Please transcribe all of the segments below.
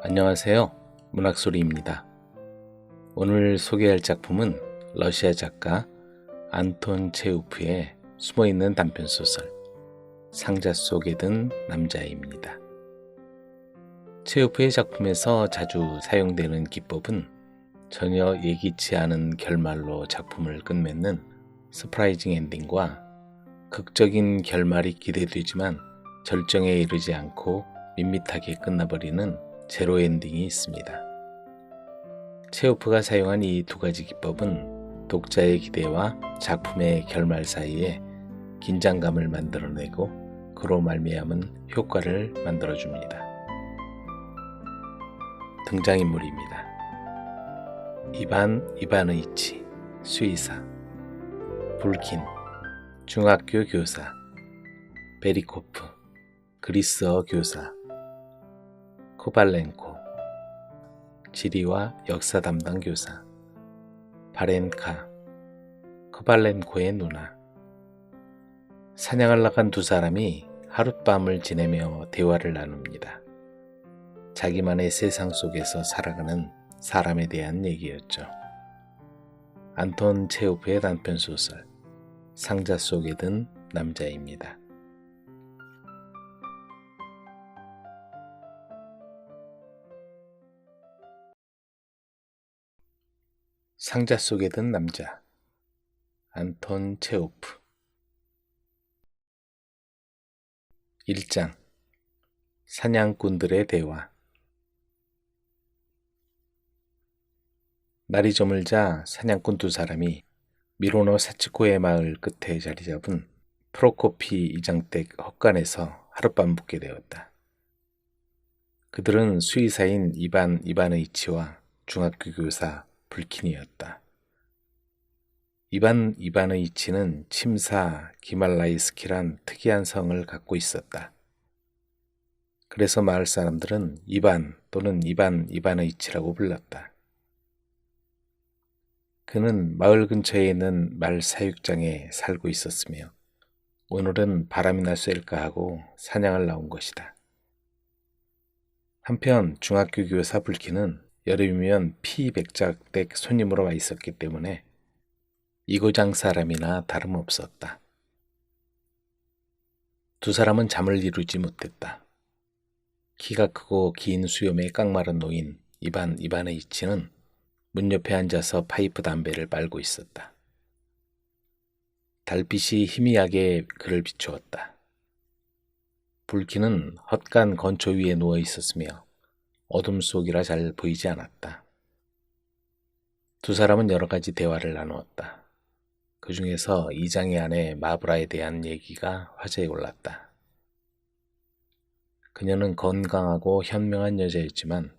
안녕하세요. 문학소리입니다. 오늘 소개할 작품은 러시아 작가 안톤 체우프의 숨어있는 단편소설 상자 속에 든 남자입니다. 체우프의 작품에서 자주 사용되는 기법은 전혀 예기치 않은 결말로 작품을 끝맺는 서프라이징 엔딩과 극적인 결말이 기대되지만 절정에 이르지 않고 밋밋하게 끝나버리는 제로 엔딩이 있습니다. 체우프가 사용한 이 두 가지 기법은 독자의 기대와 작품의 결말 사이에 긴장감을 만들어내고 그로 말미암은 효과를 만들어줍니다. 등장인물입니다. 이반 이바느이치, 수의사, 불킨, 중학교 교사, 베리코프, 그리스어 교사, 코발렌코, 지리와 역사 담당 교사, 바렌카, 코발렌코의 누나. 사냥을 나간 두 사람이 하룻밤을 지내며 대화를 나눕니다. 자기만의 세상 속에서 살아가는 사람에 대한 얘기였죠. 안톤 체우프의 단편소설 상자 속에 든 남자입니다. 상자 속에 든 남자, 안톤 체우프. 1장 사냥꾼들의 대화. 날이 저물자 사냥꾼 두 사람이 미로노 사치코의 마을 끝에 자리 잡은 프로코피 이장댁 헛간에서 하룻밤 묵게 되었다. 그들은 수의사인 이반 이바느이치와 중학교 교사 불킨이었다. 이반 이바느이치는 침사 기말라이스키란 특이한 성을 갖고 있었다. 그래서 마을 사람들은 이반 또는 이반 이바느이치라고 불렀다. 그는 마을 근처에 있는 말 사육장에 살고 있었으며 오늘은 바람이나 쐴까 하고 사냥을 나온 것이다. 한편 중학교 교사 불키는 여름이면 피백작댁 손님으로 와 있었기 때문에 이고장 사람이나 다름없었다. 두 사람은 잠을 이루지 못했다. 키가 크고 긴 수염의 깡마른 노인 이반 이바느이치는 문 옆에 앉아서 파이프 담배를 빨고 있었다. 달빛이 희미하게 그를 비추었다. 불키는 헛간 건초 위에 누워 있었으며 어둠 속이라 잘 보이지 않았다. 두 사람은 여러 가지 대화를 나누었다. 그 중에서 이장의 아내 마브라에 대한 얘기가 화제에 올랐다. 그녀는 건강하고 현명한 여자였지만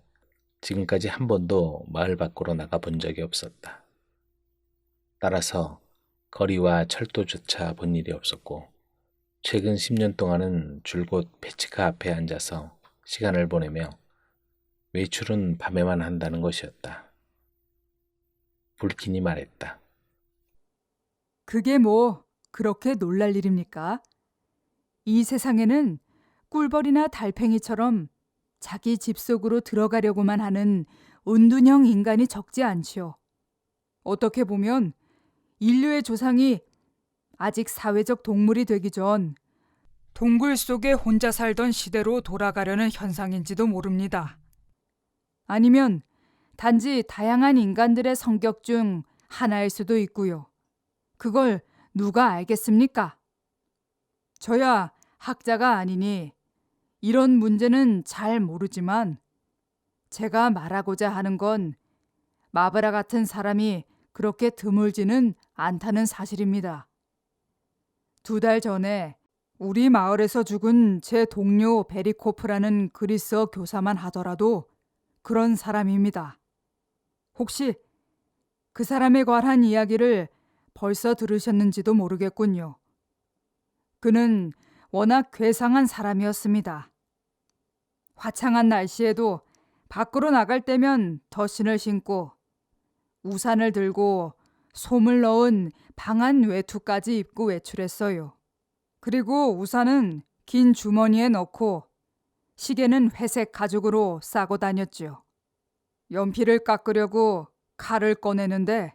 지금까지 한 번도 마을 밖으로 나가 본 적이 없었다. 따라서 거리와 철도조차 본 일이 없었고 최근 10년 동안은 줄곧 페치카 앞에 앉아서 시간을 보내며 외출은 밤에만 한다는 것이었다. 불킨이 말했다. 그게 뭐 그렇게 놀랄 일입니까? 이 세상에는 꿀벌이나 달팽이처럼 자기 집 속으로 들어가려고만 하는 은둔형 인간이 적지 않지요. 어떻게 보면 인류의 조상이 아직 사회적 동물이 되기 전 동굴 속에 혼자 살던 시대로 돌아가려는 현상인지도 모릅니다. 아니면 단지 다양한 인간들의 성격 중 하나일 수도 있고요. 그걸 누가 알겠습니까? 저야 학자가 아니니 이런 문제는 잘 모르지만 제가 말하고자 하는 건 마브라 같은 사람이 그렇게 드물지는 않다는 사실입니다. 2달 전에 우리 마을에서 죽은 제 동료 베리코프라는 그리스어 교사만 하더라도 그런 사람입니다. 혹시 그 사람에 관한 이야기를 벌써 들으셨는지도 모르겠군요. 그는 워낙 괴상한 사람이었습니다. 화창한 날씨에도 밖으로 나갈 때면 덧신을 신고 우산을 들고 솜을 넣은 방한 외투까지 입고 외출했어요. 그리고 우산은 긴 주머니에 넣고 시계는 회색 가죽으로 싸고 다녔지요. 연필을 깎으려고 칼을 꺼내는데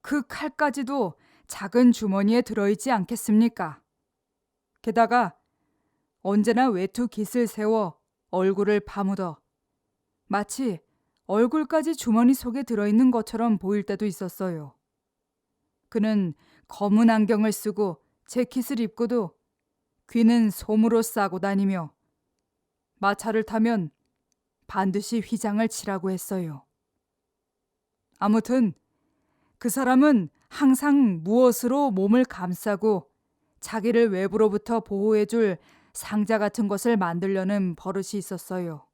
그 칼까지도 작은 주머니에 들어있지 않겠습니까? 게다가 언제나 외투 깃을 세워 얼굴을 파묻어 마치 얼굴까지 주머니 속에 들어있는 것처럼 보일 때도 있었어요. 그는 검은 안경을 쓰고 재킷을 입고도 귀는 솜으로 싸고 다니며 마차를 타면 반드시 휘장을 치라고 했어요. 아무튼 그 사람은 항상 무엇으로 몸을 감싸고 자기를 외부로부터 보호해줄 상자 같은 것을 만들려는 버릇이 있었어요.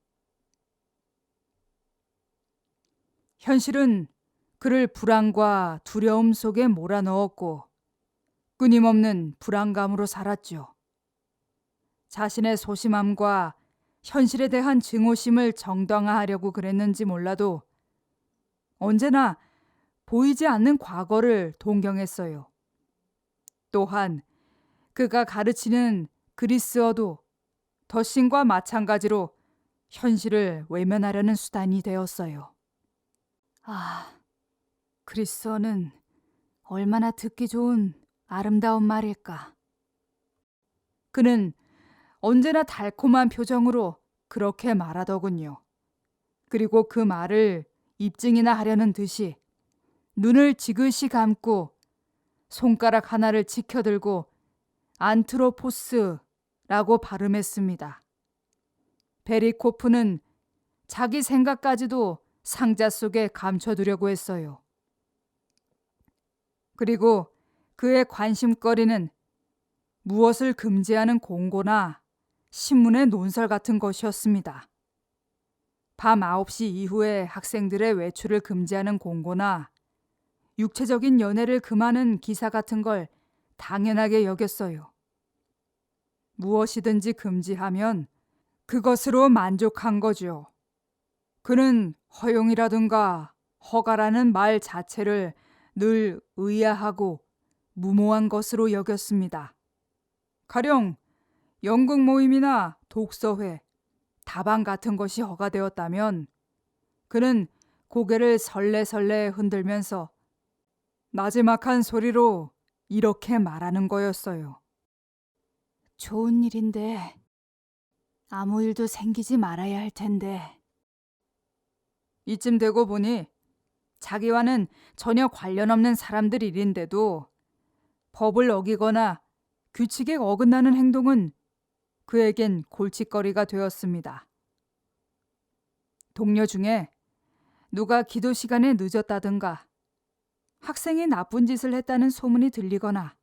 현실은 그를 불안과 두려움 속에 몰아넣었고 끊임없는 불안감으로 살았죠. 자신의 소심함과 현실에 대한 증오심을 정당화하려고 그랬는지 몰라도 언제나 보이지 않는 과거를 동경했어요. 또한 그가 가르치는 그리스어도 덧신과 마찬가지로 현실을 외면하려는 수단이 되었어요. 아, 그리스어는 얼마나 듣기 좋은 아름다운 말일까. 그는 언제나 달콤한 표정으로 그렇게 말하더군요. 그리고 그 말을 입증이나 하려는 듯이 눈을 지그시 감고 손가락 하나를 치켜들고 안트로포스라고 발음했습니다. 베리코프는 자기 생각까지도 상자 속에 감춰두려고 했어요. 그리고 그의 관심거리는 무엇을 금지하는 공고나 신문의 논설 같은 것이었습니다. 밤 9시 이후에 학생들의 외출을 금지하는 공고나 육체적인 연애를 금하는 기사 같은 걸 당연하게 여겼어요. 무엇이든지 금지하면 그것으로 만족한 거죠. 그는 허용이라든가 허가라는 말 자체를 늘 의아하고 무모한 것으로 여겼습니다. 가령 연극 모임이나 독서회, 다방 같은 것이 허가되었다면 그는 고개를 설레설레 흔들면서 나지막한 소리로 이렇게 말하는 거였어요. 좋은 일인데 아무 일도 생기지 말아야 할 텐데. 이쯤 되고 보니 자기와는 전혀 관련 없는 사람들 일인데도 법을 어기거나 규칙에 어긋나는 행동은 그에겐 골칫거리가 되었습니다. 동료 중에 누가 기도 시간에 늦었다든가 학생이 나쁜 짓을 했다는 소문이 들리거나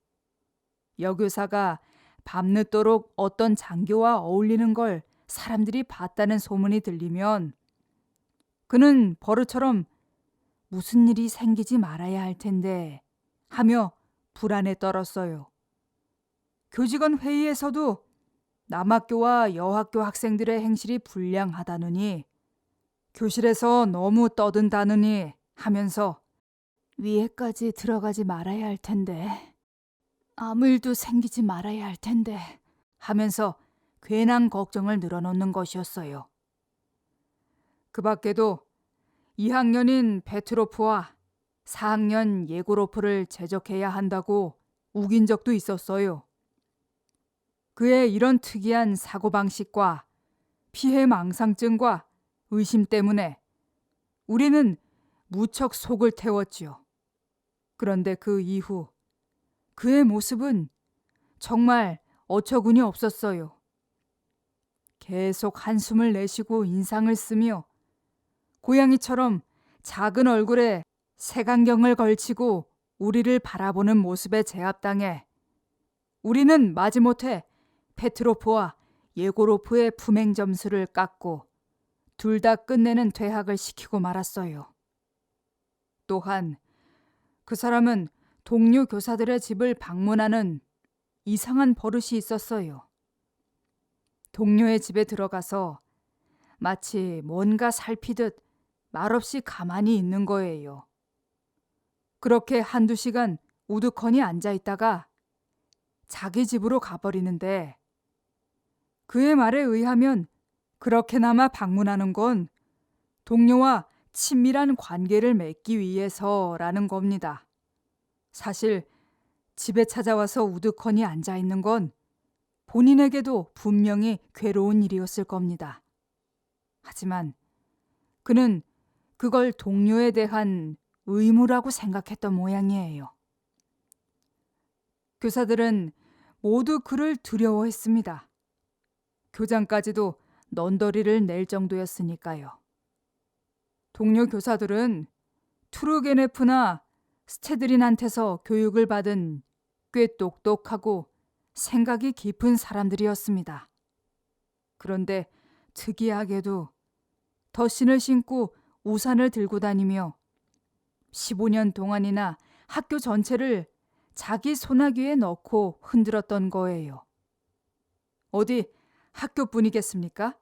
여교사가 밤늦도록 어떤 장교와 어울리는 걸 사람들이 봤다는 소문이 들리면 그는 버릇처럼 무슨 일이 생기지 말아야 할 텐데 하며 불안에 떨었어요. 교직원 회의에서도 남학교와 여학교 학생들의 행실이 불량하다느니 교실에서 너무 떠든다느니 하면서 위에까지 들어가지 말아야 할 텐데 아무 일도 생기지 말아야 할 텐데 하면서 괜한 걱정을 늘어놓는 것이었어요. 그 밖에도 2학년인 베트로프와 4학년 예고로프를 제적해야 한다고 우긴 적도 있었어요. 그의 이런 특이한 사고방식과 피해망상증과 의심 때문에 우리는 무척 속을 태웠지요. 그런데 그 이후 그의 모습은 정말 어처구니 없었어요. 계속 한숨을 내쉬고 인상을 쓰며 고양이처럼 작은 얼굴에 색안경을 걸치고 우리를 바라보는 모습에 제압당해 우리는 마지못해 페트로프와 예고로프의 품행 점수를 깎고 둘 다 끝내는 퇴학을 시키고 말았어요. 또한 그 사람은 동료 교사들의 집을 방문하는 이상한 버릇이 있었어요. 동료의 집에 들어가서 마치 뭔가 살피듯 말없이 가만히 있는 거예요. 그렇게 한두 시간 우두커니 앉아 있다가 자기 집으로 가버리는데 그의 말에 의하면 그렇게나마 방문하는 건 동료와 친밀한 관계를 맺기 위해서라는 겁니다. 사실 집에 찾아와서 우두커니 앉아 있는 건 본인에게도 분명히 괴로운 일이었을 겁니다. 하지만 그는 그걸 동료에 대한 의무라고 생각했던 모양이에요. 교사들은 모두 그를 두려워했습니다. 교장까지도 넌더리를 낼 정도였으니까요. 동료 교사들은 투르게네프나 스체드린한테서 교육을 받은 꽤 똑똑하고 생각이 깊은 사람들이었습니다. 그런데 특이하게도 덧신을 신고 우산을 들고 다니며 15년 동안이나 학교 전체를 자기 소나귀에 넣고 흔들었던 거예요. 어디 학교뿐이겠습니까?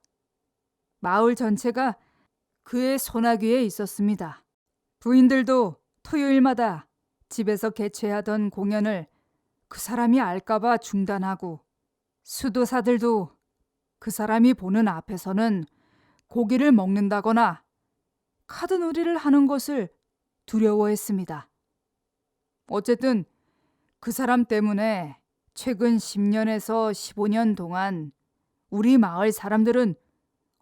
마을 전체가 그의 소나귀에 있었습니다. 부인들도 토요일마다 집에서 개최하던 공연을 그 사람이 알까봐 중단하고, 수도사들도 그 사람이 보는 앞에서는 고기를 먹는다거나 카드놀이를 하는 것을 두려워했습니다. 어쨌든 그 사람 때문에 최근 10년에서 15년 동안 우리 마을 사람들은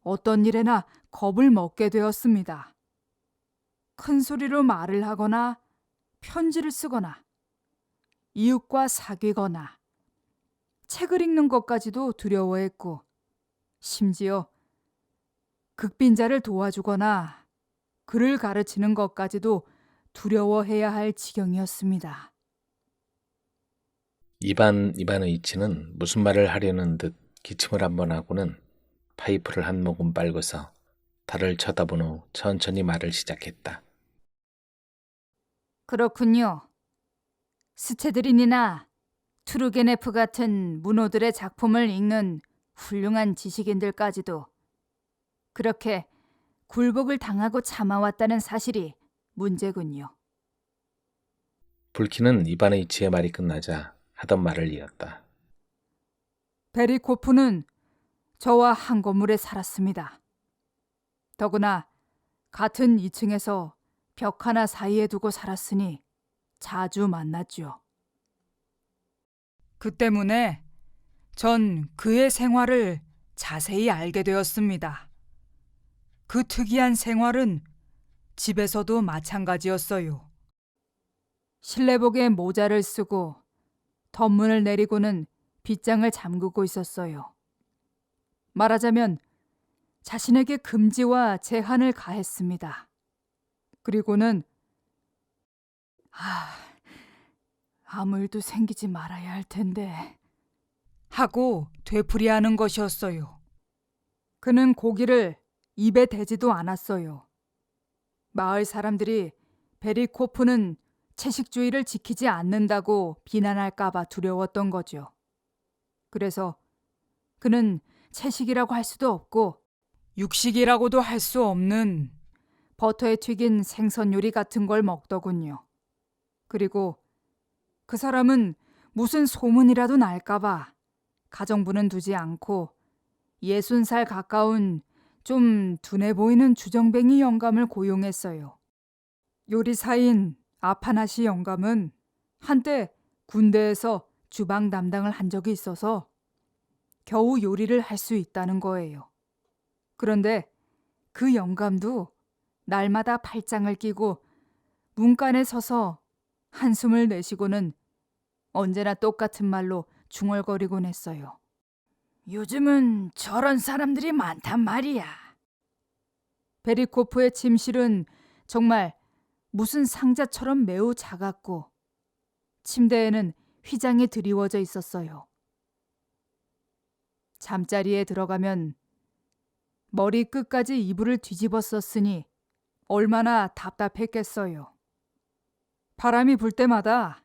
어떤 일에나 겁을 먹게 되었습니다. 큰 소리로 말을 하거나 편지를 쓰거나 이웃과 사귀거나 책을 읽는 것까지도 두려워했고, 심지어 극빈자를 도와주거나 글을 가르치는 것까지도 두려워해야 할 지경이었습니다. 이바느이치는 무슨 말을 하려는 듯 기침을 한번 하고는 파이프를 한 모금 빨고서 달을 쳐다본 후 천천히 말을 시작했다. 그렇군요. 스체드린이나 투르게네프 같은 문호들의 작품을 읽는 훌륭한 지식인들까지도 그렇게 굴복을 당하고 참아왔다는 사실이 문제군요. 불키는 이바느이치의 말이 끝나자 하던 말을 이었다. 베리코프는 저와 한 건물에 살았습니다. 더구나 같은 2층에서 벽 하나 사이에 두고 살았으니 자주 만났죠. 그 때문에 전 그의 생활을 자세히 알게 되었습니다. 그 특이한 생활은 집에서도 마찬가지였어요. 실내복에 모자를 쓰고 덧문을 내리고는 빗장을 잠그고 있었어요. 말하자면 자신에게 금지와 제한을 가했습니다. 그리고는 아무 일도 생기지 말아야 할 텐데 하고 되풀이하는 것이었어요. 그는 고기를 입에 대지도 않았어요. 마을 사람들이 베리코프는 채식주의를 지키지 않는다고 비난할까 봐 두려웠던 거죠. 그래서 그는 채식이라고 할 수도 없고 육식이라고도 할 수 없는 버터에 튀긴 생선 요리 같은 걸 먹더군요. 그리고 그 사람은 무슨 소문이라도 날까 봐 가정부는 두지 않고 60살 가까운 좀 둔해 보이는 주정뱅이 영감을 고용했어요. 요리사인 아파나시 영감은 한때 군대에서 주방 담당을 한 적이 있어서 겨우 요리를 할 수 있다는 거예요. 그런데 그 영감도 날마다 팔짱을 끼고 문간에 서서 한숨을 내쉬고는 언제나 똑같은 말로 중얼거리곤 했어요. 요즘은 저런 사람들이 많단 말이야. 베리코프의 침실은 정말 무슨 상자처럼 매우 작았고 침대에는 휘장이 드리워져 있었어요. 잠자리에 들어가면 머리 끝까지 이불을 뒤집어 썼으니 얼마나 답답했겠어요. 바람이 불 때마다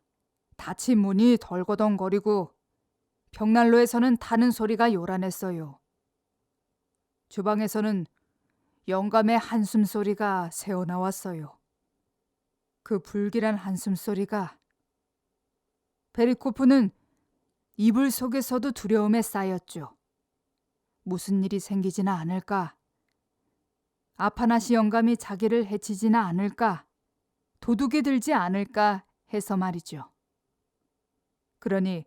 닫힌 문이 덜거덩거리고 벽난로에서는 타는 소리가 요란했어요. 주방에서는 영감의 한숨 소리가 새어나왔어요. 그 불길한 한숨 소리가 베리코프는 이불 속에서도 두려움에 쌓였죠. 무슨 일이 생기지나 않을까? 아파나시 영감이 자기를 해치지나 않을까? 도둑이 들지 않을까 해서 말이죠. 그러니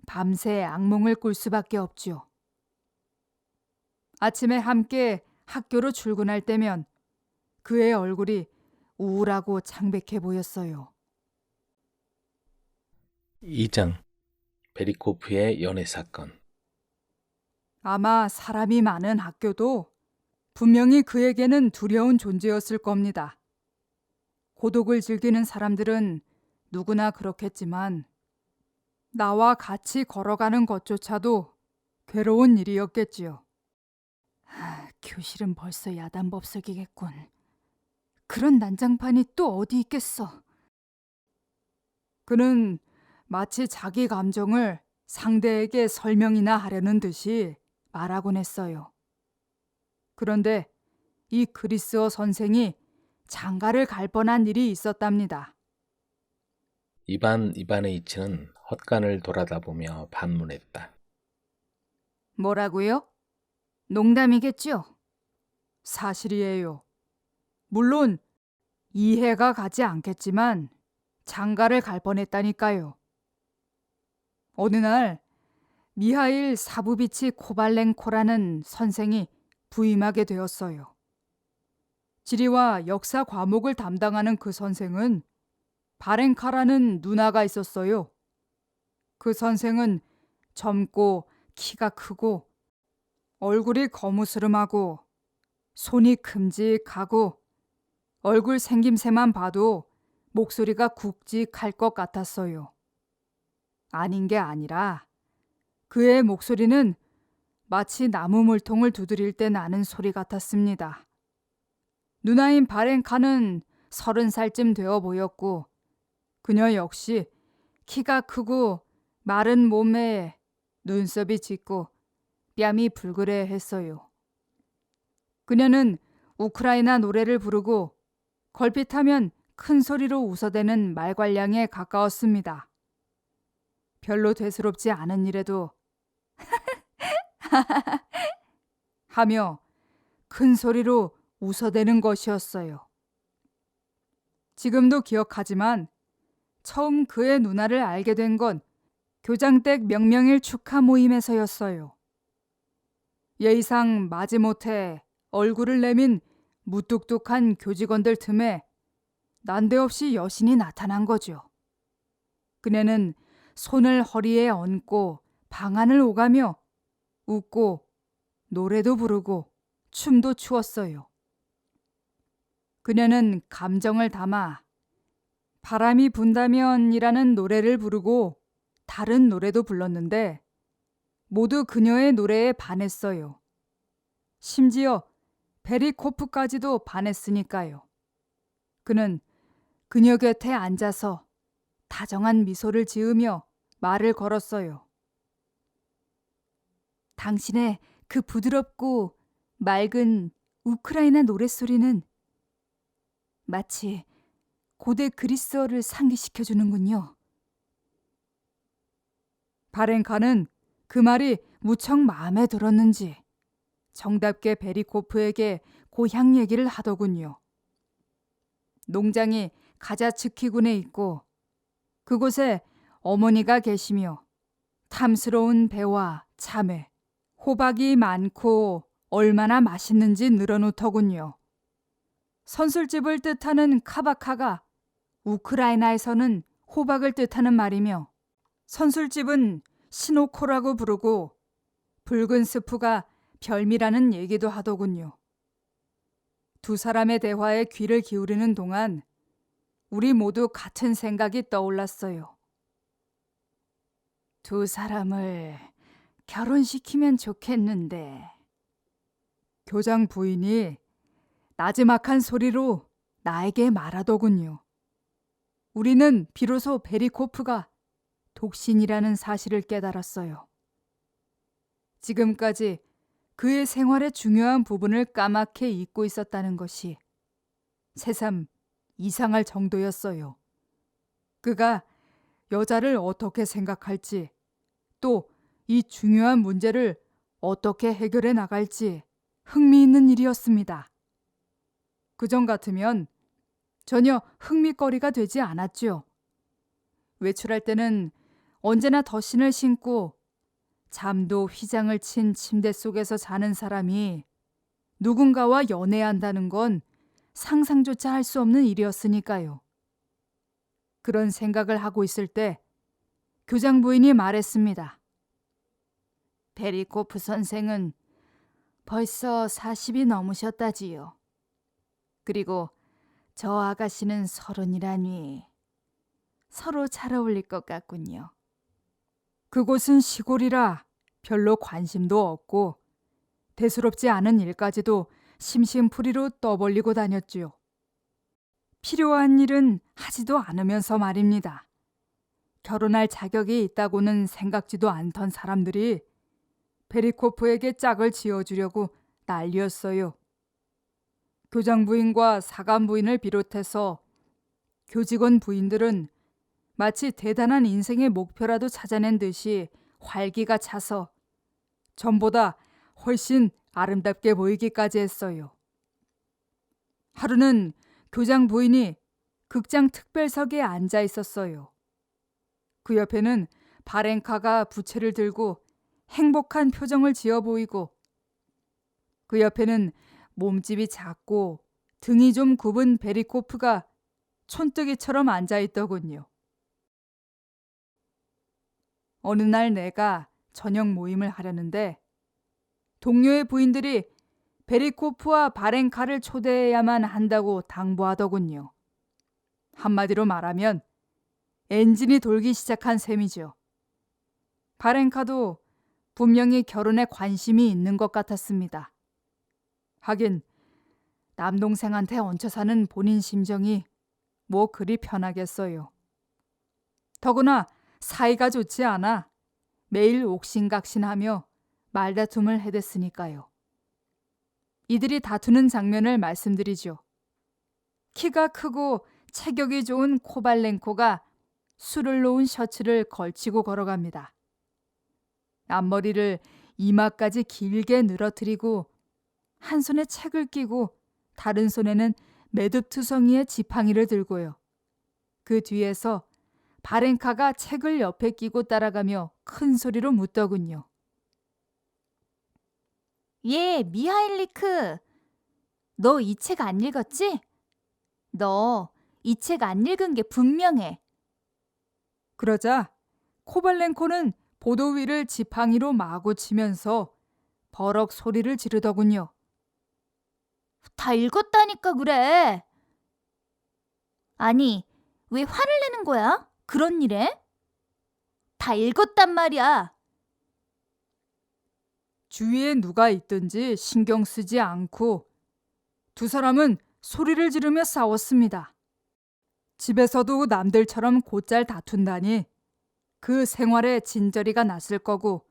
밤새 악몽을 꿀 수밖에 없지요. 아침에 함께 학교로 출근할 때면 그의 얼굴이 우울하고 창백해 보였어요. 2장 베리코프의 연애 사건. 아마 사람이 많은 학교도 분명히 그에게는 두려운 존재였을 겁니다. 고독을 즐기는 사람들은 누구나 그렇겠지만 나와 같이 걸어가는 것조차도 괴로운 일이었겠지요. 교실은 벌써 야단법석이겠군. 그런 난장판이 또 어디 있겠어. 그는 마치 자기 감정을 상대에게 설명이나 하려는 듯이 말하곤 했어요. 그런데 이 그리스어 선생이 장가를 갈 뻔한 일이 있었답니다. 이반 이바네이치는 헛간을 돌아다보며 반문했다. 뭐라고요? 농담이겠죠? 사실이에요. 물론 이해가 가지 않겠지만 장가를 갈 뻔했다니까요. 어느 날 미하일 사부비치 코발랭코라는 선생이 부임하게 되었어요. 지리와 역사 과목을 담당하는 그 선생은 바렌카라는 누나가 있었어요. 그 선생은 젊고 키가 크고 얼굴이 거무스름하고 손이 큼직하고 얼굴 생김새만 봐도 목소리가 굵직할 것 같았어요. 아닌 게 아니라 그의 목소리는 마치 나무 물통을 두드릴 때 나는 소리 같았습니다. 누나인 바렌카는 30살쯤 되어 보였고 그녀 역시 키가 크고 마른 몸에 눈썹이 짙고 뺨이 불그레했어요. 그녀는 우크라이나 노래를 부르고 걸핏하면 큰 소리로 웃어대는 말괄량에 가까웠습니다. 별로 대수롭지 않은 일에도 하며 큰 소리로 웃어대는 것이었어요. 지금도 기억하지만 처음 그의 누나를 알게 된 건 교장댁 명명일 축하 모임에서였어요. 예의상 마지못해 얼굴을 내민 무뚝뚝한 교직원들 틈에 난데없이 여신이 나타난 거죠. 그녀는 손을 허리에 얹고 방안을 오가며 웃고 노래도 부르고 춤도 추었어요. 그녀는 감정을 담아 바람이 분다면이라는 노래를 부르고 다른 노래도 불렀는데 모두 그녀의 노래에 반했어요. 심지어 베리코프까지도 반했으니까요. 그는 그녀 곁에 앉아서 다정한 미소를 지으며 말을 걸었어요. 당신의 그 부드럽고 맑은 우크라이나 노랫소리는 마치 고대 그리스어를 상기시켜주는군요. 바렌카는 그 말이 무척 마음에 들었는지 정답게 베리코프에게 고향 얘기를 하더군요. 농장이 가자츠키군에 있고 그곳에 어머니가 계시며 탐스러운 배와 참외, 호박이 많고 얼마나 맛있는지 늘어놓더군요. 선술집을 뜻하는 카바카가 우크라이나에서는 호박을 뜻하는 말이며 선술집은 시노코라고 부르고 붉은 스프가 별미라는 얘기도 하더군요. 두 사람의 대화에 귀를 기울이는 동안 우리 모두 같은 생각이 떠올랐어요. 두 사람을 결혼시키면 좋겠는데. 교장 부인이 나지막한 소리로 나에게 말하더군요. 우리는 비로소 베리코프가 독신이라는 사실을 깨달았어요. 지금까지 그의 생활의 중요한 부분을 까맣게 잊고 있었다는 것이 새삼 이상할 정도였어요. 그가 여자를 어떻게 생각할지, 또 이 중요한 문제를 어떻게 해결해 나갈지 흥미있는 일이었습니다. 그전 같으면 전혀 흥미거리가 되지 않았죠. 외출할 때는 언제나 덧신을 신고 잠도 휘장을 친 침대 속에서 자는 사람이 누군가와 연애한다는 건 상상조차 할 수 없는 일이었으니까요. 그런 생각을 하고 있을 때 교장 부인이 말했습니다. 베리코프 선생은 벌써 40이 넘으셨다지요. 그리고 저 아가씨는 30이라니 서로 잘 어울릴 것 같군요. 그곳은 시골이라 별로 관심도 없고 대수롭지 않은 일까지도 심심풀이로 떠벌리고 다녔지요. 필요한 일은 하지도 않으면서 말입니다. 결혼할 자격이 있다고는 생각지도 않던 사람들이 베리코프에게 짝을 지어주려고 난리였어요. 교장 부인과 사감 부인을 비롯해서 교직원 부인들은 마치 대단한 인생의 목표라도 찾아낸 듯이 활기가 차서 전보다 훨씬 아름답게 보이기까지 했어요. 하루는 교장 부인이 극장 특별석에 앉아 있었어요. 그 옆에는 바렌카가 부채를 들고 행복한 표정을 지어 보이고 그 옆에는 몸집이 작고 등이 좀 굽은 베리코프가 촌뜨기처럼 앉아 있더군요. 어느 날 내가 저녁 모임을 하려는데 동료의 부인들이 베리코프와 바렌카를 초대해야만 한다고 당부하더군요. 한마디로 말하면 엔진이 돌기 시작한 셈이죠. 바렌카도 분명히 결혼에 관심이 있는 것 같았습니다. 하긴 남동생한테 얹혀 사는 본인 심정이 뭐 그리 편하겠어요. 더구나 사이가 좋지 않아 매일 옥신각신하며 말다툼을 해댔으니까요. 이들이 다투는 장면을 말씀드리죠. 키가 크고 체격이 좋은 코발렌코가 술을 놓은 셔츠를 걸치고 걸어갑니다. 앞머리를 이마까지 길게 늘어뜨리고 한 손에 책을 끼고 다른 손에는 매듭투성이의 지팡이를 들고요. 그 뒤에서 바렌카가 책을 옆에 끼고 따라가며 큰 소리로 묻더군요. 예, 미하일리크. 너 이 책 안 읽었지? 너 이 책 안 읽은 게 분명해. 그러자 코발렌코는 보도 위를 지팡이로 마구 치면서 버럭 소리를 지르더군요. 다 읽었다니까 그래. 아니, 왜 화를 내는 거야? 그런 일에? 다 읽었단 말이야. 주위에 누가 있든지 신경 쓰지 않고 두 사람은 소리를 지르며 싸웠습니다. 집에서도 남들처럼 곧잘 다툰다니 그 생활에 진저리가 났을 거고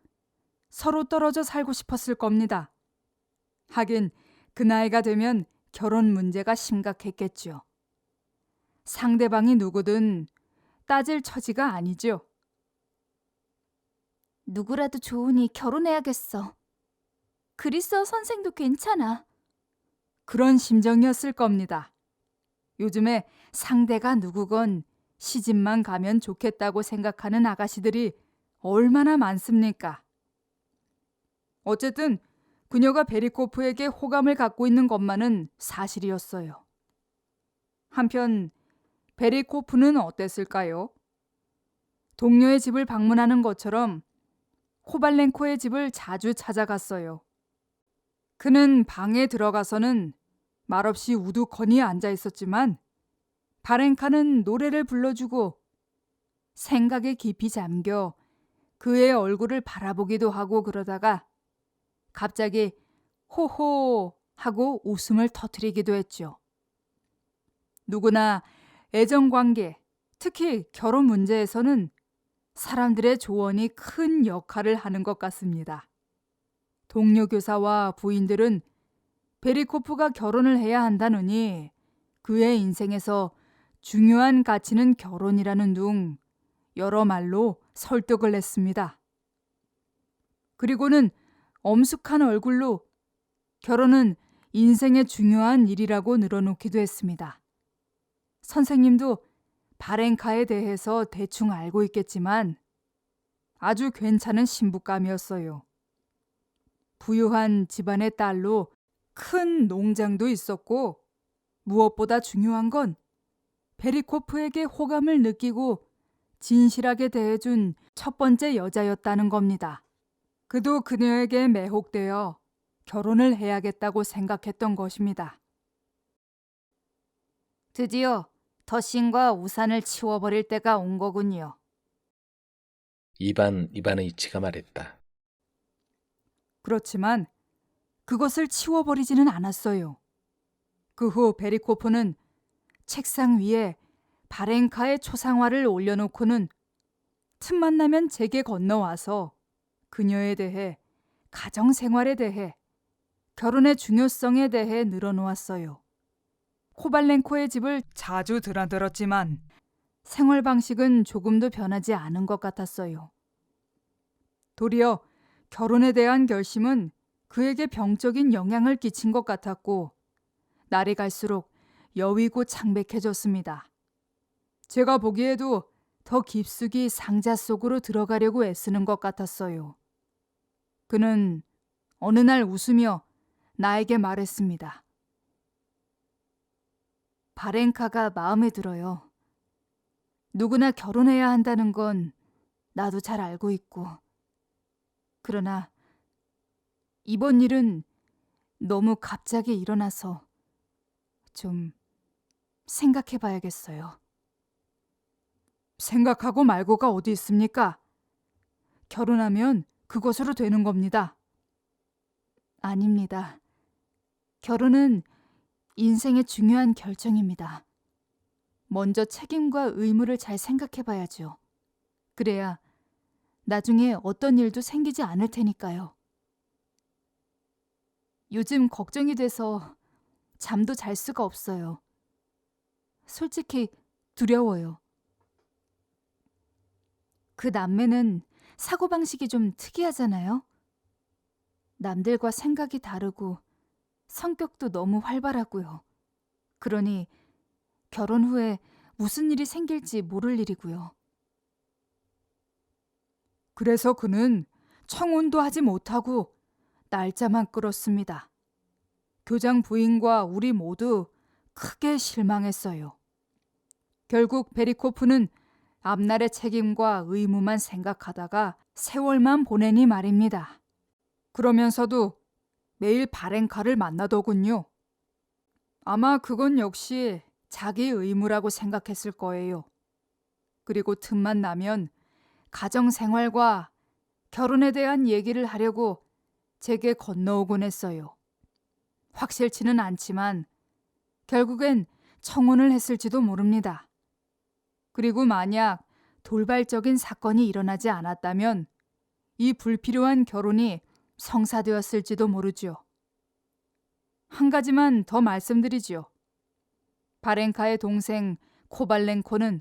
서로 떨어져 살고 싶었을 겁니다. 하긴 그 나이가 되면 결혼 문제가 심각했겠죠. 상대방이 누구든 따질 처지가 아니죠. 누구라도 좋으니 결혼해야겠어. 그리스어 선생도 괜찮아. 그런 심정이었을 겁니다. 요즘에 상대가 누구건 시집만 가면 좋겠다고 생각하는 아가씨들이 얼마나 많습니까? 어쨌든 그녀가 베리코프에게 호감을 갖고 있는 것만은 사실이었어요. 한편 베리코프는 어땠을까요? 동료의 집을 방문하는 것처럼 코발렌코의 집을 자주 찾아갔어요. 그는 방에 들어가서는 말없이 우두커니 앉아 있었지만 바렌카는 노래를 불러주고 생각에 깊이 잠겨 그의 얼굴을 바라보기도 하고 그러다가 갑자기 호호 하고 웃음을 터뜨리기도 했죠. 누구나 애정관계, 특히 결혼 문제에서는 사람들의 조언이 큰 역할을 하는 것 같습니다. 동료 교사와 부인들은 베리코프가 결혼을 해야 한다느니 그의 인생에서 중요한 가치는 결혼이라는 둥 여러 말로 설득을 했습니다. 그리고는 엄숙한 얼굴로 결혼은 인생의 중요한 일이라고 늘어놓기도 했습니다. 선생님도 바렌카에 대해서 대충 알고 있겠지만 아주 괜찮은 신부감이었어요. 부유한 집안의 딸로 큰 농장도 있었고 무엇보다 중요한 건 베리코프에게 호감을 느끼고 진실하게 대해준 첫 번째 여자였다는 겁니다. 그도 그녀에게 매혹되어 결혼을 해야겠다고 생각했던 것입니다. 드디어 더신과 우산을 치워버릴 때가 온 거군요. 이바느이치가 말했다. 그렇지만 그것을 치워버리지는 않았어요. 그 후 베리코프는 책상 위에 바렌카의 초상화를 올려놓고는 틈만 나면 제게 건너와서 그녀에 대해, 가정생활에 대해, 결혼의 중요성에 대해 늘어놓았어요. 코발렌코의 집을 자주 드나들었지만 생활 방식은 조금도 변하지 않은 것 같았어요. 도리어 결혼에 대한 결심은 그에게 병적인 영향을 끼친 것 같았고 날이 갈수록 여위고 창백해졌습니다. 제가 보기에도 더 깊숙이 상자 속으로 들어가려고 애쓰는 것 같았어요. 그는 어느 날 웃으며 나에게 말했습니다. 바렌카가 마음에 들어요. 누구나 결혼해야 한다는 건 나도 잘 알고 있고. 그러나 이번 일은 너무 갑자기 일어나서 좀 생각해 봐야겠어요. 생각하고 말고가 어디 있습니까? 결혼하면 그것으로 되는 겁니다. 아닙니다. 결혼은 인생의 중요한 결정입니다. 먼저 책임과 의무를 잘 생각해 봐야죠. 그래야 나중에 어떤 일도 생기지 않을 테니까요. 요즘 걱정이 돼서 잠도 잘 수가 없어요. 솔직히 두려워요. 그 남매는 사고방식이 좀 특이하잖아요. 남들과 생각이 다르고 성격도 너무 활발하고요. 그러니 결혼 후에 무슨 일이 생길지 모를 일이고요. 그래서 그는 청혼도 하지 못하고 날짜만 끌었습니다. 교장 부인과 우리 모두 크게 실망했어요. 결국 베리코프는 앞날의 책임과 의무만 생각하다가 세월만 보내니 말입니다. 그러면서도 매일 바렌카를 만나더군요. 아마 그건 역시 자기 의무라고 생각했을 거예요. 그리고 틈만 나면 가정생활과 결혼에 대한 얘기를 하려고 제게 건너오곤 했어요. 확실치는 않지만 결국엔 청혼을 했을지도 모릅니다. 그리고 만약 돌발적인 사건이 일어나지 않았다면 이 불필요한 결혼이 성사되었을지도 모르죠. 한 가지만 더 말씀드리죠. 바렌카의 동생 코발렌코는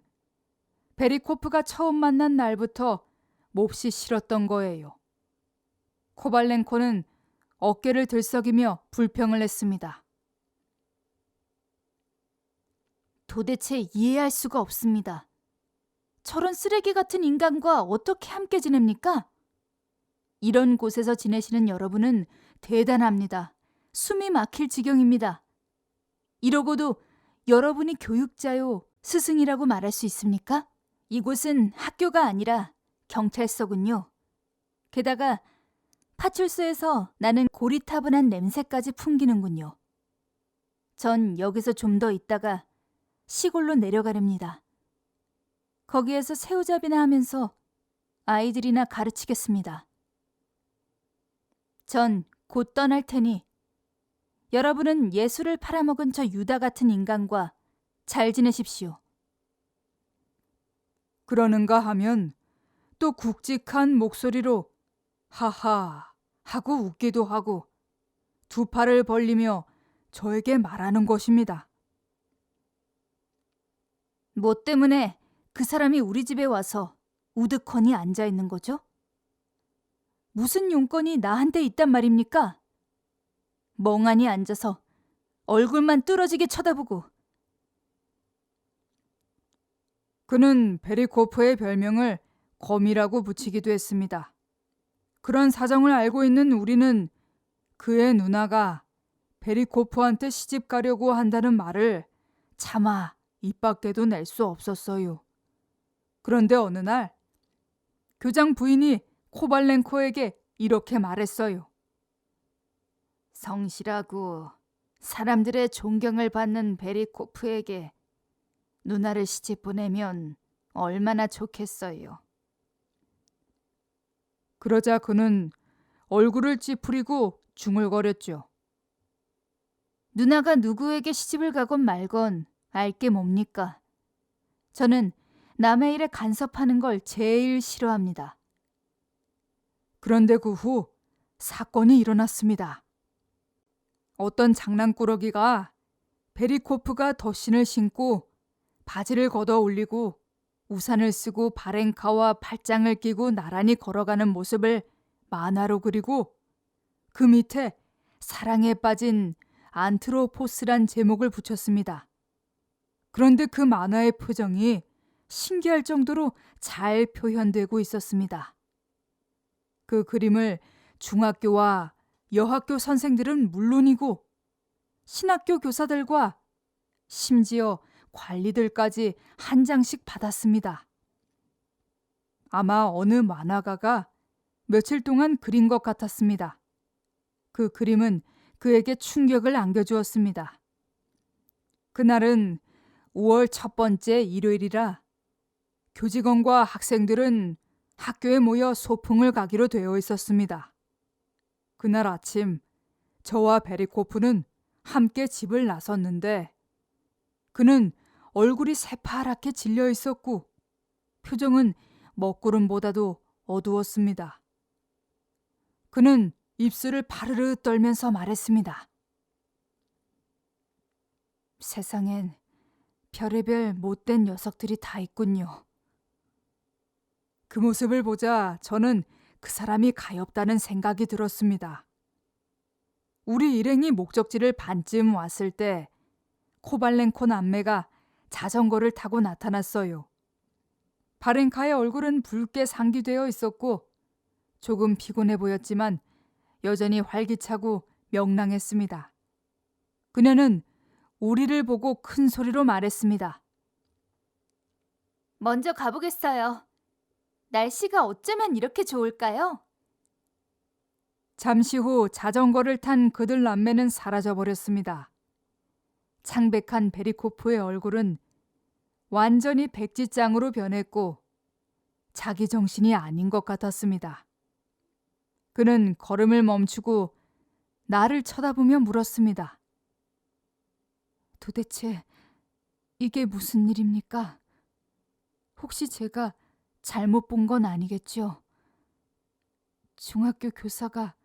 베리코프가 처음 만난 날부터 몹시 싫었던 거예요. 코발렌코는 어깨를 들썩이며 불평을 했습니다. 도대체 이해할 수가 없습니다. 저런 쓰레기 같은 인간과 어떻게 함께 지냅니까? 이런 곳에서 지내시는 여러분은 대단합니다. 숨이 막힐 지경입니다. 이러고도 여러분이 교육자요, 스승이라고 말할 수 있습니까? 이곳은 학교가 아니라 경찰서군요. 게다가 파출소에서 나는 고리타분한 냄새까지 풍기는군요. 전 여기서 좀 더 있다가 시골로 내려가렵니다. 거기에서 새우잡이나 하면서 아이들이나 가르치겠습니다. 전 곧 떠날 테니 여러분은 예수를 팔아먹은 저 유다 같은 인간과 잘 지내십시오. 그러는가 하면 또 굵직한 목소리로 하하 하고 웃기도 하고 두 팔을 벌리며 저에게 말하는 것입니다. 뭐 때문에 그 사람이 우리 집에 와서 우두커니 앉아 있는 거죠? 무슨 용건이 나한테 있단 말입니까? 멍하니 앉아서 얼굴만 뚫어지게 쳐다보고. 그는 베리코프의 별명을 거미라고 붙이기도 했습니다. 그런 사정을 알고 있는 우리는 그의 누나가 베리코프한테 시집 가려고 한다는 말을 차마 입 밖에도 낼 수 없었어요. 그런데 어느 날 교장 부인이 코발렌코에게 이렇게 말했어요. 성실하고 사람들의 존경을 받는 베리코프에게 누나를 시집 보내면 얼마나 좋겠어요. 그러자 그는 얼굴을 찌푸리고 중얼거렸죠. 누나가 누구에게 시집을 가건 말건 알게 뭡니까? 저는 남의 일에 간섭하는 걸 제일 싫어합니다. 그런데 그 후 사건이 일어났습니다. 어떤 장난꾸러기가 베리코프가 덧신을 신고 바지를 걷어 올리고 우산을 쓰고 바랭카와 팔짱을 끼고 나란히 걸어가는 모습을 만화로 그리고 그 밑에 사랑에 빠진 안트로포스란 제목을 붙였습니다. 그런데 그 만화의 표정이 신기할 정도로 잘 표현되고 있었습니다. 그 그림을 중학교와 여학교 선생들은 물론이고 신학교 교사들과 심지어 관리들까지 한 장씩 받았습니다. 아마 어느 만화가가 며칠 동안 그린 것 같았습니다. 그 그림은 그에게 충격을 안겨주었습니다. 그날은 5월 첫 번째 일요일이라 교직원과 학생들은 학교에 모여 소풍을 가기로 되어 있었습니다. 그날 아침 저와 베리코프는 함께 집을 나섰는데 그는 얼굴이 새파랗게 질려 있었고 표정은 먹구름보다도 어두웠습니다. 그는 입술을 파르르 떨면서 말했습니다. 세상엔 별의별 못된 녀석들이 다 있군요. 그 모습을 보자 저는 그 사람이 가엾다는 생각이 들었습니다. 우리 일행이 목적지를 반쯤 왔을 때 코발렌코 남매가 자전거를 타고 나타났어요. 바렌카의 얼굴은 붉게 상기되어 있었고 조금 피곤해 보였지만 여전히 활기차고 명랑했습니다. 그녀는 우리를 보고 큰 소리로 말했습니다. 먼저 가보겠어요. 날씨가 어쩌면 이렇게 좋을까요? 잠시 후 자전거를 탄 그들 남매는 사라져버렸습니다. 창백한 베리코프의 얼굴은 완전히 백지장으로 변했고 자기 정신이 아닌 것 같았습니다. 그는 걸음을 멈추고 나를 쳐다보며 물었습니다. 도대체 이게 무슨 일입니까? 혹시 제가 잘못 본 건 아니겠죠? 중학교 교사가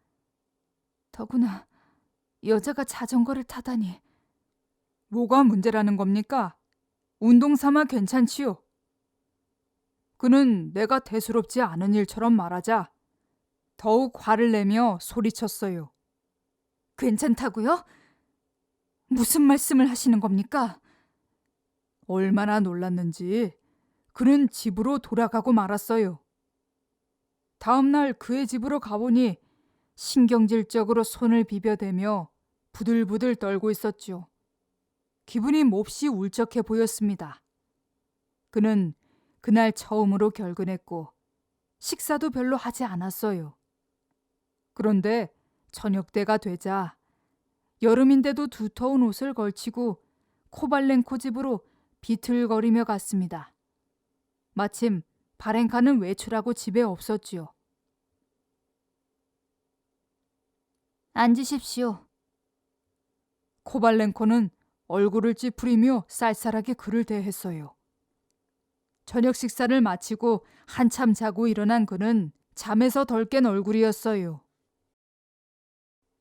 더구나 여자가 자전거를 타다니. 뭐가 문제라는 겁니까? 운동 삼아 괜찮지요. 그는 내가 대수롭지 않은 일처럼 말하자 더욱 화를 내며 소리쳤어요. 괜찮다고요? 무슨 말씀을 하시는 겁니까? 얼마나 놀랐는지 그는 집으로 돌아가고 말았어요. 다음 날 그의 집으로 가보니 신경질적으로 손을 비벼대며 부들부들 떨고 있었죠. 기분이 몹시 울적해 보였습니다. 그는 그날 처음으로 결근했고 식사도 별로 하지 않았어요. 그런데 저녁 때가 되자 여름인데도 두터운 옷을 걸치고 코발렌코 집으로 비틀거리며 갔습니다. 마침 바렌카는 외출하고 집에 없었지요. 앉으십시오. 코발렌코는 얼굴을 찌푸리며 쌀쌀하게 그를 대했어요. 저녁 식사를 마치고 한참 자고 일어난 그는 잠에서 덜 깬 얼굴이었어요.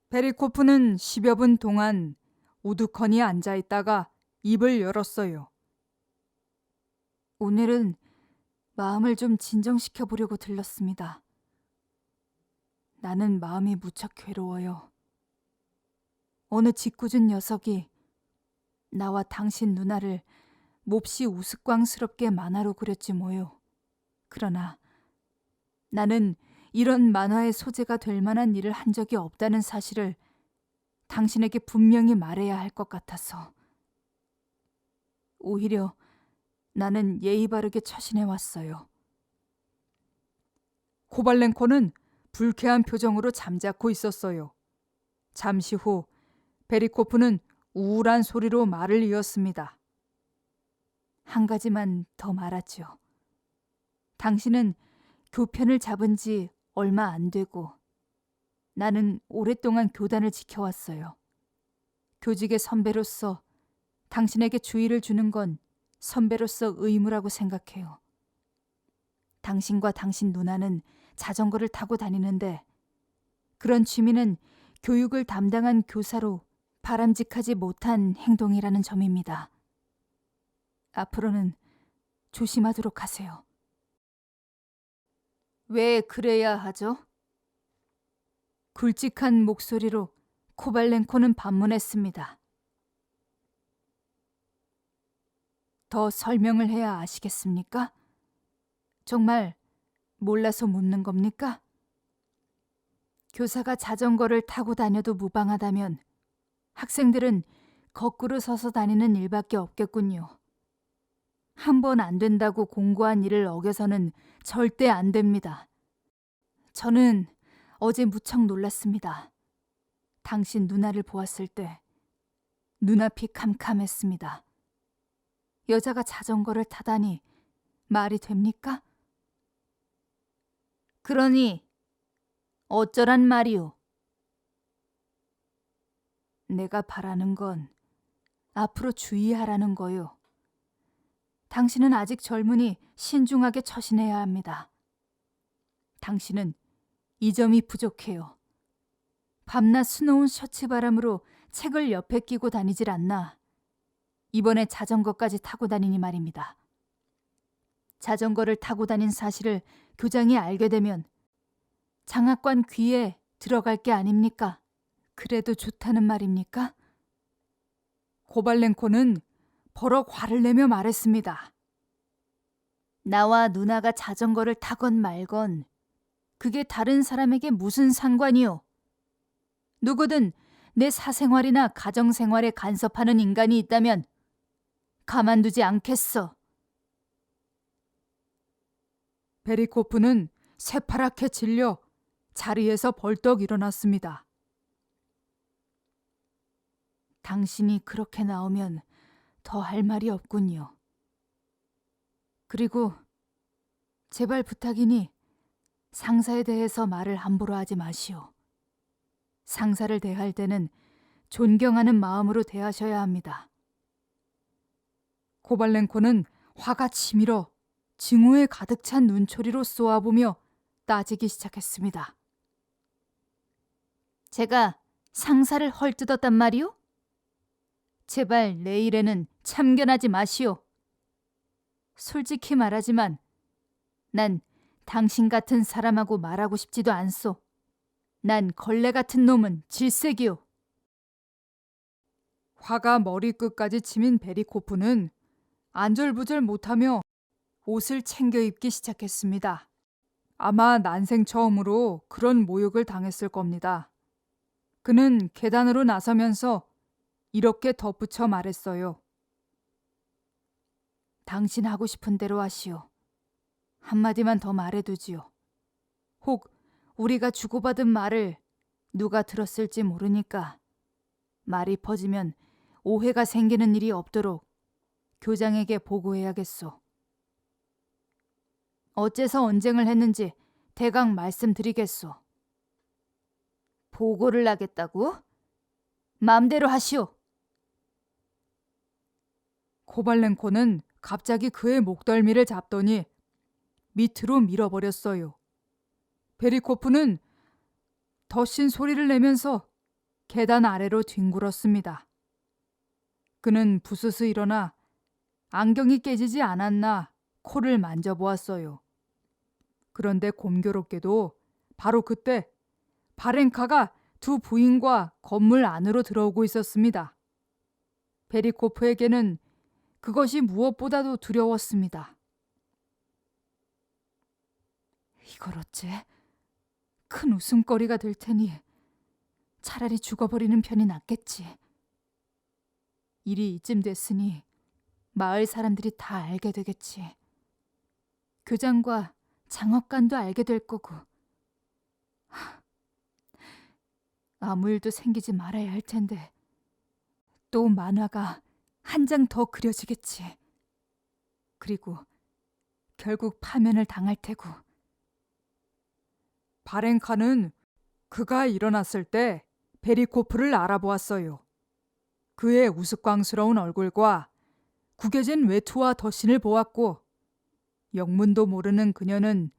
베리코프는 10여 분 동안 우두커니 앉아있다가 입을 열었어요. 오늘은 마음을 좀 진정시켜 보려고 들렀습니다. 나는 마음이 무척 괴로워요. 어느 짓궂은 녀석이 나와 당신 누나를 몹시 우스꽝스럽게 만화로 그렸지 뭐요. 그러나 나는 이런 만화의 소재가 될 만한 일을 한 적이 없다는 사실을 당신에게 분명히 말해야 할 것 같아서 오히려 나는 예의 바르게 처신해 왔어요. 코발렌코는 불쾌한 표정으로 잠자코 있었어요. 잠시 후 베리코프는 우울한 소리로 말을 이었습니다. 한 가지만 더 말하죠. 당신은 교편을 잡은 지 얼마 안 되고 나는 오랫동안 교단을 지켜왔어요. 교직의 선배로서 당신에게 주의를 주는 건 선배로서 의무라고 생각해요. 당신과 당신 누나는 자전거를 타고 다니는데 그런 취미는 교육을 담당한 교사로 바람직하지 못한 행동이라는 점입니다. 앞으로는 조심하도록 하세요. 왜 그래야 하죠? 굵직한 목소리로 코발렌코는 반문했습니다. 더 설명을 해야 아시겠습니까? 정말 몰라서 묻는 겁니까? 교사가 자전거를 타고 다녀도 무방하다면 학생들은 거꾸로 서서 다니는 일밖에 없겠군요. 한 번 안 된다고 공고한 일을 어겨서는 절대 안 됩니다. 저는 어제 무척 놀랐습니다. 당신 누나를 보았을 때 눈앞이 캄캄했습니다. 여자가 자전거를 타다니 말이 됩니까? 그러니 어쩌란 말이오? 내가 바라는 건 앞으로 주의하라는 거요. 당신은 아직 젊으니 신중하게 처신해야 합니다. 당신은 이 점이 부족해요. 밤낮 수놓은 셔츠 바람으로 책을 옆에 끼고 다니질 않나. 이번에 자전거까지 타고 다니니 말입니다. 자전거를 타고 다닌 사실을 교장이 알게 되면 장학관 귀에 들어갈 게 아닙니까? 그래도 좋다는 말입니까? 코발렌코는 버럭 화를 내며 말했습니다. 나와 누나가 자전거를 타건 말건 그게 다른 사람에게 무슨 상관이요? 누구든 내 사생활이나 가정생활에 간섭하는 인간이 있다면 가만두지 않겠어. 베리코프는 새파랗게 질려 자리에서 벌떡 일어났습니다. 당신이 그렇게 나오면 더 할 말이 없군요. 그리고 제발 부탁이니 상사에 대해서 말을 함부로 하지 마시오. 상사를 대할 때는 존경하는 마음으로 대하셔야 합니다. 코발렌코는 화가 치밀어 증오에 가득 찬 눈초리로 쏘아보며 따지기 시작했습니다. 제가 상사를 헐뜯었단 말이오? 제발 내일에는 참견하지 마시오. 솔직히 말하지만 난 당신 같은 사람하고 말하고 싶지도 않소. 난 걸레 같은 놈은 질색이오. 화가 머리끝까지 치민 베리코프는 안절부절 못하며 옷을 챙겨 입기 시작했습니다. 아마 난생 처음으로 그런 모욕을 당했을 겁니다. 그는 계단으로 나서면서 이렇게 덧붙여 말했어요. 당신 하고 싶은 대로 하시오. 한마디만 더 말해두지요. 혹 우리가 주고받은 말을 누가 들었을지 모르니까 말이 퍼지면 오해가 생기는 일이 없도록 교장에게 보고해야겠소. 어째서 언쟁을 했는지 대강 말씀드리겠소. 보고를 하겠다고? 마음대로 하시오. 코발렌코는 갑자기 그의 목덜미를 잡더니 밑으로 밀어버렸어요. 베리코프는 덧신 소리를 내면서 계단 아래로 뒹굴었습니다. 그는 부스스 일어나 안경이 깨지지 않았나 코를 만져보았어요. 그런데 곰교롭게도 바로 그때 바렌카가 두 부인과 건물 안으로 들어오고 있었습니다. 베리코프에게는 그것이 무엇보다도 두려웠습니다. 이걸 어째? 큰 웃음거리가 될 테니 차라리 죽어버리는 편이 낫겠지. 일이 이쯤 됐으니 마을 사람들이 다 알게 되겠지. 교장과 장업관도 알게 될 거고. 아무 일도 생기지 말아야 할 텐데 또 만화가 한 장 더 그려지겠지. 그리고 결국 파면을 당할 테고. 바렌카는 그가 일어났을 때 베리코프를 알아보았어요. 그의 우스꽝스러운 얼굴과 구겨진 외투와 덧신을 보았고 영문도 모르는 그녀는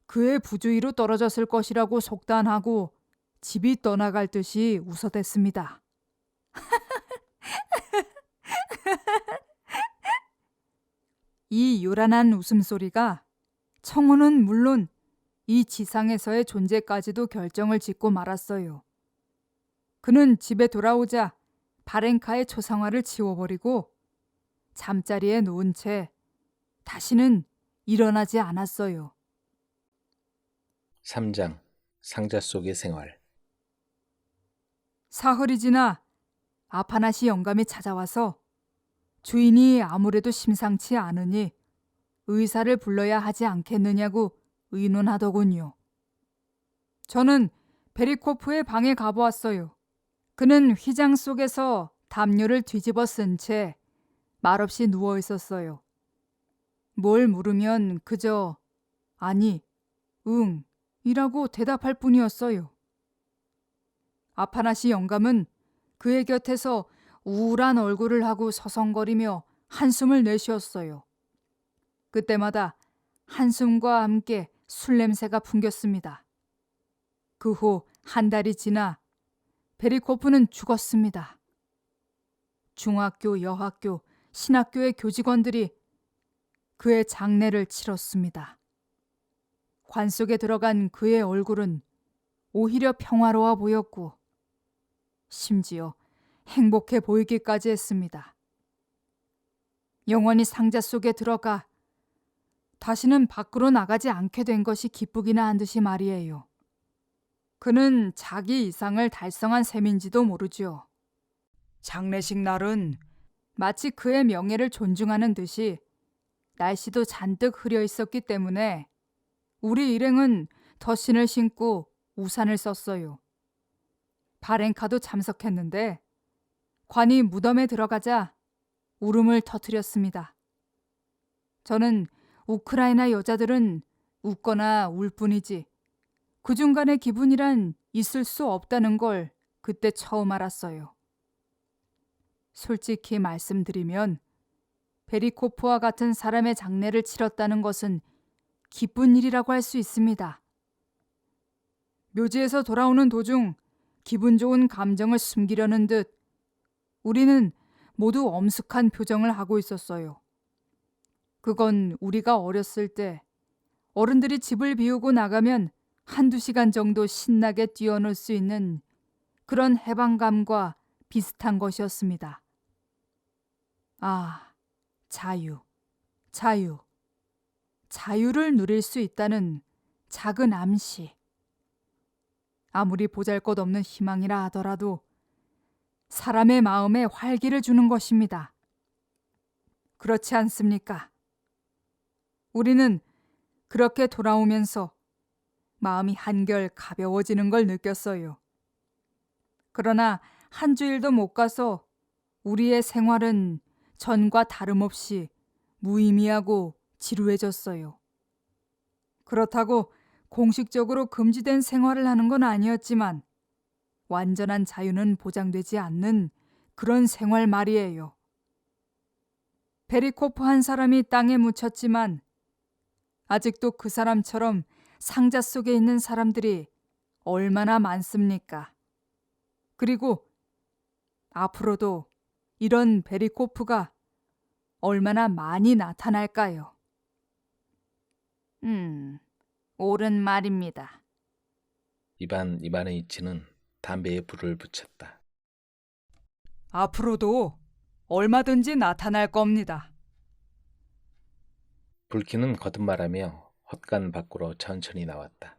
그의 부주의로 떨어졌을 것이라고 속단하고 집이 떠나갈 듯이 웃어댔습니다. 이 요란한 웃음소리가 청혼은 물론 이 지상에서의 존재까지도 결정을 짓고 말았어요. 그는 집에 돌아오자 바렌카의 초상화를 치워버리고 잠자리에 누운 채 다시는 일어나지 않았어요. 3장 상자 속의 생활. 사흘이 지나 아파나시 영감이 찾아와서 주인이 아무래도 심상치 않으니 의사를 불러야 하지 않겠느냐고 의논하더군요. 저는 베리코프의 방에 가보았어요. 그는 휘장 속에서 담요를 뒤집어 쓴 채 말없이 누워 있었어요. 뭘 물으면 그저 아니, 응 이라고 대답할 뿐이었어요. 아파나시 영감은 그의 곁에서 우울한 얼굴을 하고 서성거리며 한숨을 내쉬었어요. 그때마다 한숨과 함께 술 냄새가 풍겼습니다. 그 후 한 달이 지나 베리코프는 죽었습니다. 중학교, 여학교, 신학교의 교직원들이 그의 장례를 치렀습니다. 관 속에 들어간 그의 얼굴은 오히려 평화로워 보였고 심지어 행복해 보이기까지 했습니다. 영원히 상자 속에 들어가 다시는 밖으로 나가지 않게 된 것이 기쁘기나 한 듯이 말이에요. 그는 자기 이상을 달성한 셈인지도 모르죠. 장례식 날은 마치 그의 명예를 존중하는 듯이 날씨도 잔뜩 흐려 있었기 때문에 우리 일행은 덧신을 신고 우산을 썼어요. 바렌카도 참석했는데 관이 무덤에 들어가자 울음을 터뜨렸습니다. 저는 우크라이나 여자들은 웃거나 울 뿐이지 그 중간의 기분이란 있을 수 없다는 걸 그때 처음 알았어요. 솔직히 말씀드리면 베리코프와 같은 사람의 장례를 치렀다는 것은 기쁜 일이라고 할 수 있습니다. 묘지에서 돌아오는 도중 기분 좋은 감정을 숨기려는 듯 우리는 모두 엄숙한 표정을 하고 있었어요. 그건 우리가 어렸을 때 어른들이 집을 비우고 나가면 한두 시간 정도 신나게 뛰어놀 수 있는 그런 해방감과 비슷한 것이었습니다. 아, 자유, 자유. 자유를 누릴 수 있다는 작은 암시. 아무리 보잘것없는 희망이라 하더라도 사람의 마음에 활기를 주는 것입니다. 그렇지 않습니까? 우리는 그렇게 돌아오면서 마음이 한결 가벼워지는 걸 느꼈어요. 그러나 한 주일도 못 가서 우리의 생활은 전과 다름없이 무의미하고 지루해졌어요. 그렇다고 공식적으로 금지된 생활을 하는 건 아니었지만 완전한 자유는 보장되지 않는 그런 생활 말이에요. 베리코프 한 사람이 땅에 묻혔지만 아직도 그 사람처럼 상자 속에 있는 사람들이 얼마나 많습니까? 그리고 앞으로도 이런 베리코프가 얼마나 많이 나타날까요? 옳은 말입니다. 이반의 이치는 담배에 불을 붙였다. 앞으로도 얼마든지 나타날 겁니다. 불키는 거듭말하며 헛간 밖으로 천천히 나왔다.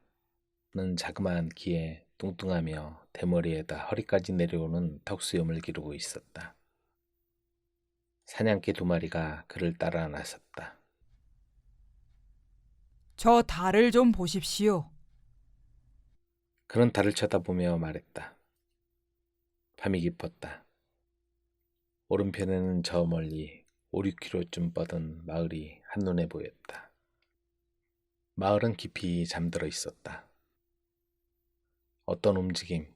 는 자그마한 키에 뚱뚱하며 대머리에다 허리까지 내려오는 턱수염을 기르고 있었다. 사냥개 2마리가 그를 따라 나섰다. 저 달을 좀 보십시오. 그는 달을 쳐다보며 말했다. 밤이 깊었다. 오른편에는 저 멀리 5-6km쯤 뻗은 마을이 한눈에 보였다. 마을은 깊이 잠들어 있었다. 어떤 움직임,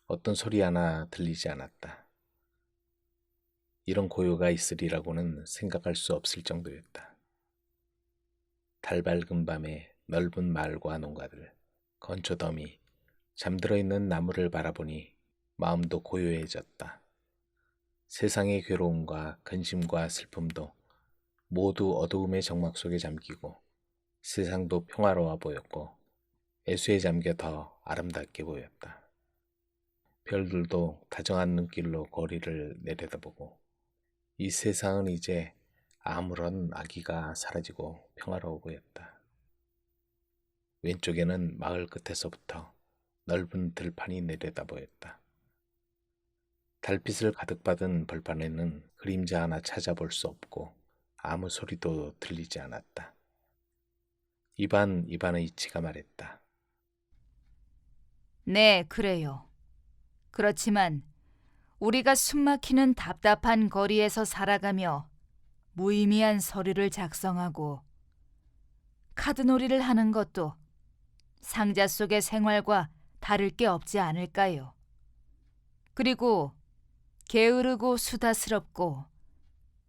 어떤 소리 하나 들리지 않았다. 이런 고요가 있으리라고는 생각할 수 없을 정도였다. 달 밝은 밤에 넓은 마을과 농가들, 건초더미, 잠들어 있는 나무를 바라보니 마음도 고요해졌다. 세상의 괴로움과 근심과 슬픔도 모두 어두움의 정막 속에 잠기고 세상도 평화로워 보였고 애수에 잠겨 더 아름답게 보였다. 별들도 다정한 눈길로 거리를 내려다보고 이 세상은 이제 아무런 악의가 사라지고 평화로워 보였다. 왼쪽에는 마을 끝에서부터 넓은 들판이 내려다 보였다. 달빛을 가득 받은 벌판에는 그림자 하나 찾아볼 수 없고 아무 소리도 들리지 않았다. 이반의 이치가 말했다. 네, 그래요. 그렇지만 우리가 숨막히는 답답한 거리에서 살아가며 무의미한 서류를 작성하고 카드놀이를 하는 것도 상자 속의 생활과 다를 게 없지 않을까요? 그리고 게으르고 수다스럽고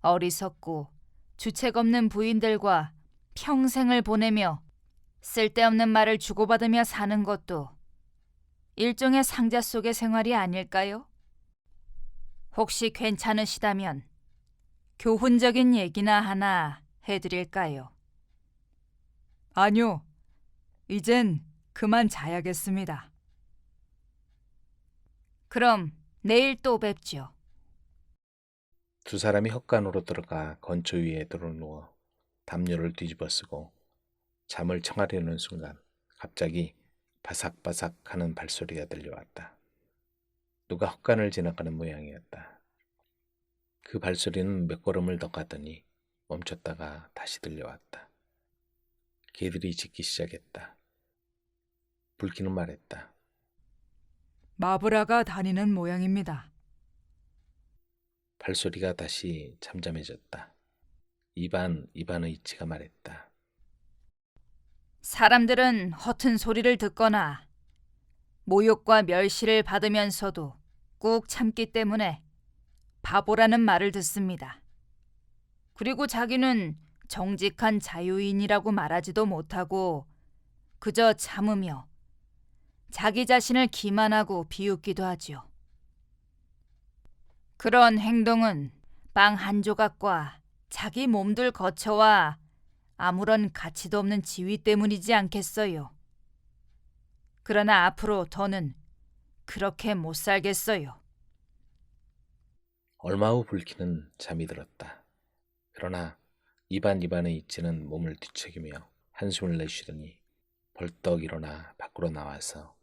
어리석고 주책 없는 부인들과 평생을 보내며 쓸데없는 말을 주고받으며 사는 것도 일종의 상자 속의 생활이 아닐까요? 혹시 괜찮으시다면 교훈적인 얘기나 하나 해드릴까요? 아니요, 이젠 그만 자야겠습니다. 그럼 내일 또 뵙죠. 2사람이 헛간으로 들어가 건초 위에 드러누워 담요를 뒤집어 쓰고 잠을 청하려는 순간 갑자기 바삭바삭 하는 발소리가 들려왔다. 누가 헛간을 지나가는 모양이었다. 그 발소리는 몇 걸음을 더 가더니 멈췄다가 다시 들려왔다. 개들이 짖기 시작했다. 불키는 말했다. 마브라가 다니는 모양입니다. 발소리가 다시 잠잠해졌다. 이반의 이치가 말했다. 사람들은 허튼 소리를 듣거나 모욕과 멸시를 받으면서도 꾹 참기 때문에 바보라는 말을 듣습니다. 그리고 자기는 정직한 자유인이라고 말하지도 못하고 그저 참으며 자기 자신을 기만하고 비웃기도 하죠. 그런 행동은 빵 한 조각과 자기 몸둘 거처와 아무런 가치도 없는 지위 때문이지 않겠어요. 그러나 앞으로 더는 그렇게 못 살겠어요. 얼마 후 불키는 잠이 들었다. 그러나 이반의 이치는 몸을 뒤척이며 한숨을 내쉬더니 벌떡 일어나 밖으로 나와서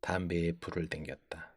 담배에 불을 댕겼다.